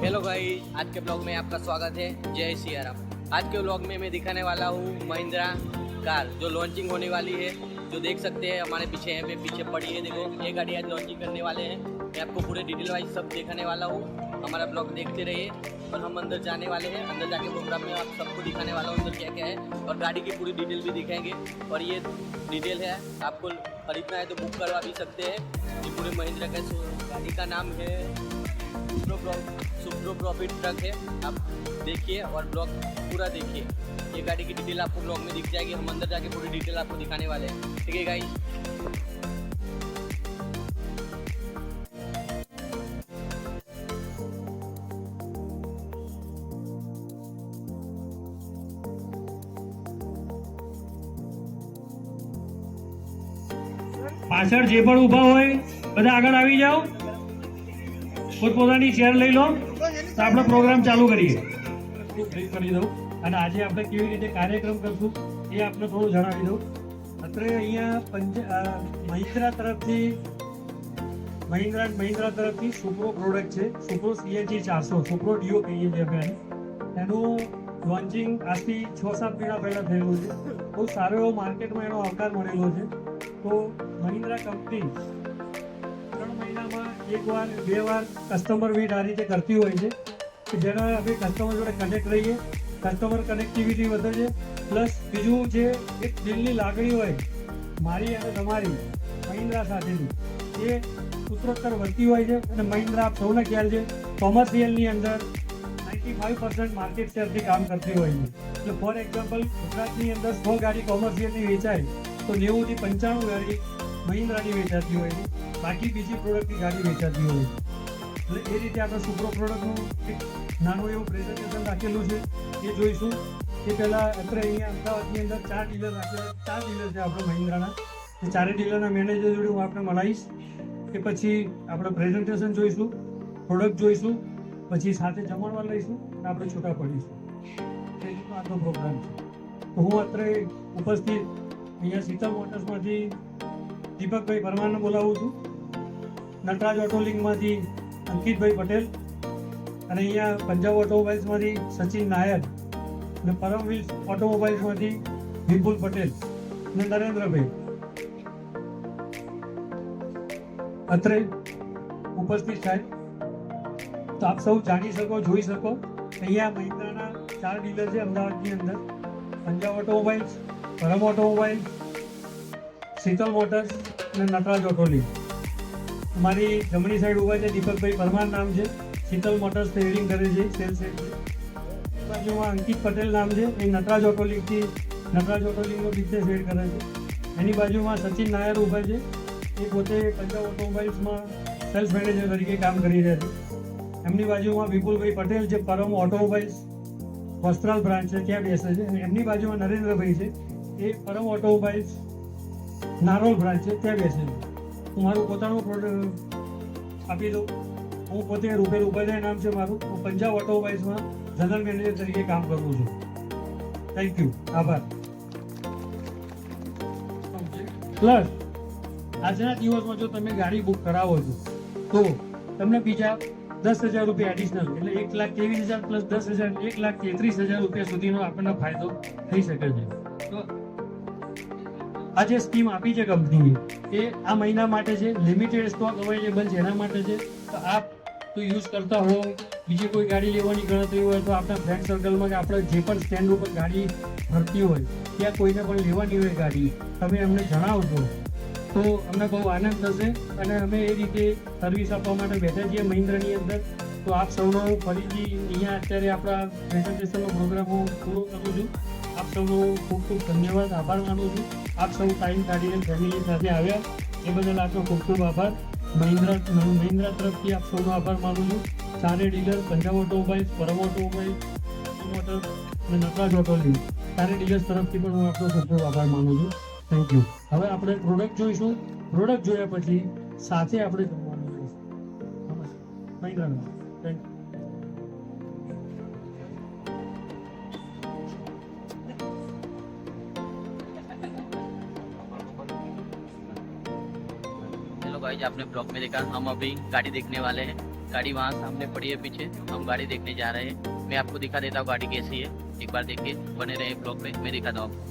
Hello भाई, आज के ब्लॉग में आपका स्वागत है। जय सिया राम। आज के ब्लॉग में मैं दिखाने वाला हूँ महिंद्रा कार जो लॉन्चिंग होने वाली है। जो देख सकते हैं हमारे पीछे यहाँ पे पीछे पड़ी है, देखो ये गाड़ी आज लॉन्चिंग करने वाले हैं। मैं आपको पूरे डिटेल वाइज सब दिखाने वाला हूँ। हमारा ब्लॉग देखते रहिए और हम अंदर जाने वाले हैं। अंदर जाके प्रोग्राम में आप सबको दिखाने वाला हूँ अंदर क्या क्या है और गाड़ी की पूरी डिटेल भी दिखाएंगे। और ये डिटेल है, आपको खरीदना है तो बुक करवा भी सकते हैं। ये पूरे महिंद्रा का गाड़ी का नाम है सुप्रो प्रॉफिट ट्रक है। आप देखिए और ब्लॉग पूरा देखिए। ये गाड़ी की डिटेल आपको ब्लॉग में दिख जाएगी। हम अंदर जाके पूरी डिटेल आपको दिखाने वाले हैं, ठीक है गाइस। પાછળ જે પણ ઊભા હોય બધા આગળ આવી જાઓ, પોતપોતાની ચેર લઈ લો તો આપણે પ્રોગ્રામ ચાલુ કરીએ. બ્રેક કરી દઉં અને આજે આપણે કેવી રીતે કાર્યક્રમ કરશું એ આપને થોડું જણાવી દઉં. અત્રે અહીંયા મહિન્દ્રા તરફથી સુપ્રો પ્રોડક્ટ છે. સુપ્રો CNG 400 સુપ્રો ડીઓ કહીએ છીએ આપણે એને. એનું લોન્ચિંગ આજથી 6-7 મહિના પહેલાં થયેલું છે. બહુ સારો એવો માર્કેટમાં એનો આવકાર મળેલો છે. તો મહિન્દ્રા કંપની 3 મહિનામાં 1 વાર 2 વાર કસ્ટમર મીટ આ રીતે કરતી હોય છે કે જેના આપણે કસ્ટમર જોડે કનેક્ટ રહીએ, કસ્ટમર કનેક્ટિવિટી વધે છે. પ્લસ બીજું જે એક દિલની લાગણી હોય મારી અને તમારી મહિન્દ્રા સાથેની એ ઉત્તરોત્તર વધતી હોય છે. અને મહિન્દ્રા આપ સૌને ખ્યાલ છે કોમર્શિયલની અંદર 95% માર્કેટ શેરથી કામ કરતી હોય છે. એટલે ફોર એક્ઝામ્પલ ગુજરાતની અંદર 100 ગાડી કોમર્શિયલની વેચાય તો 90 થી 95 ગાડી મહિન્દ્રાની વેચાતી હોય છે. બાકી બીજી પ્રોડક્ટની ગાડી વેચાતી હોય છે. એટલે એ રીતે આપણે સુપ્રો પ્રોડક્ટનું એક નાનું એવું પ્રેઝન્ટેશન રાખેલું છે એ જોઈશું. એ પહેલાં અત્યારે અહીંયા અમદાવાદની અંદર 4 ડીલર રાખેલા, 4 ડીલર છે આપણે મહિન્દ્રાના. એ 4 ડીલરના મેનેજર જોડે હું આપણે મળાવીશ. એ પછી આપણે પ્રેઝન્ટેશન જોઈશું, પ્રોડક્ટ જોઈશું, પછી સાથે જમણવાર લઈશું અને આપણે છૂટા પડીશું. એ રીતનો આજનો પ્રોગ્રામ છે. તો હું અત્યારે ઉપસ્થિત અહીંયા શીતલ મોટર્સમાંથી દીપકભાઈ પરમારને બોલાવું છું, નટરાજ ઓટોલિંકમાંથી અંકિતભાઈ પટેલ, અને અહીંયા પંજાબ ઓટોમોબાઈલ્સમાંથી સચિન નાયર, અને પરમ વ્હીલ્સ ઓટોમોબાઈલ્સમાંથી વિપુલ પટેલ અને નરેન્દ્રભાઈ અત્રે ઉપસ્થિત થાય. તો આપ સૌ જાણી શકો, જોઈ શકો અહીંયા મહિન્દ્રાના 4 ડીલર છે અમદાવાદની અંદર. પંજાબ ઓટોમોબાઈલ્સ, પરમ ઓટોમોબાઈલ્સ, શીતલ મોટર્સ અને નટરાજ ઓટોલિંક. મારી જમણી સાઈડ ઊભા છે દીપકભાઈ પરમાર નામ છે, શીતલ મોટર્સ ટ્રેડિંગ કરે છે, સેલ્સ હેડ છે. બાજુમાં અંકિત પટેલ નામ છે, એ નટરાજ ઓટોલિંકનો બિઝનેસ હેડ કરે છે. એની બાજુમાં સચિન નાયર ઊભા છે, એ પોતે પંજાબ ઓટોમોબાઈલ્સમાં સેલ્સ મેનેજર તરીકે કામ કરી રહ્યા છે. એમની બાજુમાં વિપુલભાઈ પટેલ જે પરમ ઓટોમોબાઈલ્સ વસ્ત્રાલ બ્રાન્ચ છે ત્યાં બેસે છે. અને એમની બાજુમાં નરેન્દ્રભાઈ છે, એ પરમ ઓટોમોબાઈલ્સ નારોલ બ્રાન્ચ છે ત્યાં બેસે છે. હું મારું પોતાનું પ્રોડક્ટ આપી દઉં. હું પોતે રૂપેલ ઉપાધ્યાય નામ છે મારું. હું પંજાબ ઓટોમોબાઈલ્સમાં જનરલ મેનેજર તરીકે કામ કરું છું. થેન્ક યુ, આભાર. પ્લસ આજના દિવસમાં જો તમે ગાડી બુક કરાવો છો તો તમને બીજા 10,000 રૂપિયા એડિશનલ, એટલે 1,23,000 પ્લસ 10,000 1,33,000 રૂપિયા સુધીનો આપણને ફાયદો થઈ શકે છે. તો આ જે સ્કીમ આપી છે કંપનીએ એ આ મહિના માટે છે. લિમિટેડ સ્ટોક અવેલેબલ છે એના માટે છે. તો આપ તો યુઝ કરતા હો, બીજી કોઈ ગાડી લેવાની ગણતરી હોય તો આપણા ફ્રેન્ડ સર્કલમાં કે આપણે જે પણ સ્ટેન્ડ ઉપર ગાડી ફરતી હોય ત્યાં કોઈને પણ લેવાની હોય ગાડી, તમે અમને જણાવજો તો અમને બહુ આનંદ થશે. અને અમે એ રીતે સર્વિસ આપવા માટે બેઠા છીએ મહિન્દ્રાની અંદર. તો આપ સૌનો ફરીથી અહીંયા અત્યારે આપણા પ્રેઝન્ટેશનનો પ્રોગ્રામ હું પૂરો કરું છું. આપ સૌનો ખૂબ ખૂબ ધન્યવાદ, આભાર માનું છું. આપ સૌ ટાઈમ કાઢીને ફેમિલી સાથે આવ્યા એ બદલ આપનો ખૂબ ખૂબ આભાર. મહિન્દ્રા તરફથી આપ સૌનો આભાર માનું છું. 4 ડીલર પંજાબ ઓટોમોબાઈલ્સ, પરમ ઓટોમોબાઈલ્સ, મોટર અને નટરાજ ઓટોલિંક 4 ડીલર્સ તરફથી પણ હું આપનો ખૂબ ખૂબ આભાર માનું છું. Thank you. હવે આપણે પ્રોડક્ટ જોઈશું. પ્રોડક્ટ જોયા પછી સાથે આપણે જમવાનું જોઈશું. મહિન્દ્રાનો થેન્ક યુ. गाइस आपने ब्लॉग में देखा, हम अभी गाड़ी देखने वाले हैं। गाड़ी वहाँ सामने पड़ी है पीछे, हम गाड़ी देखने जा रहे हैं। मैं आपको दिखा देता हूँ गाड़ी कैसी है, एक बार देखिए, बने रहे ब्लॉग में, मैं दिखाता हूँ आपको।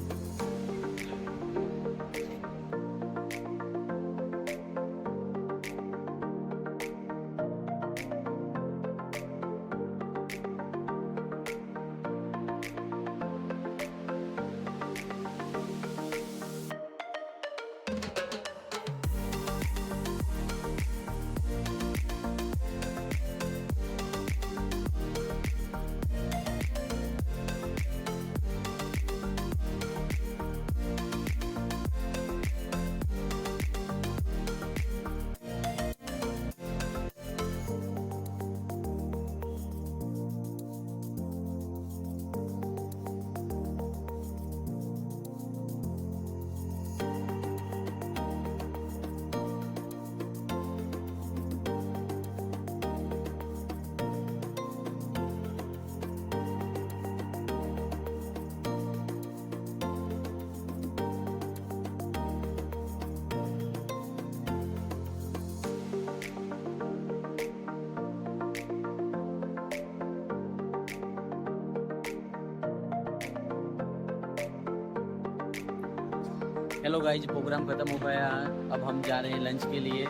हेलो गाइज, प्रोग्राम खत्म हो गया, अब हम जा रहे हैं लंच के लिए,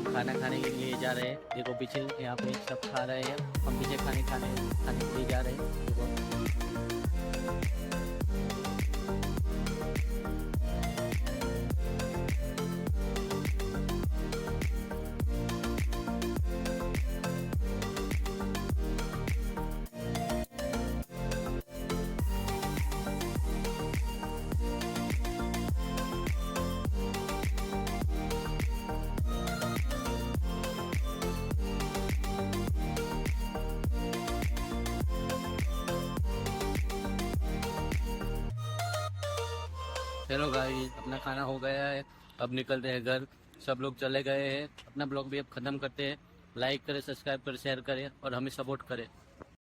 खाना खाने के लिए जा रहे हैं। देखो पीछे यहाँ पे सब खा रहे हैं, हम पीछे खाने के लिए जा रहे हैं। देखो हेलो गाइस, अपना खाना हो गया है, अब निकलते हैं घर। सब लोग चले गए हैं, अपना ब्लॉग भी अब खत्म करते हैं। लाइक करें, सब्सक्राइब करें, शेयर करें और हमें सपोर्ट करें।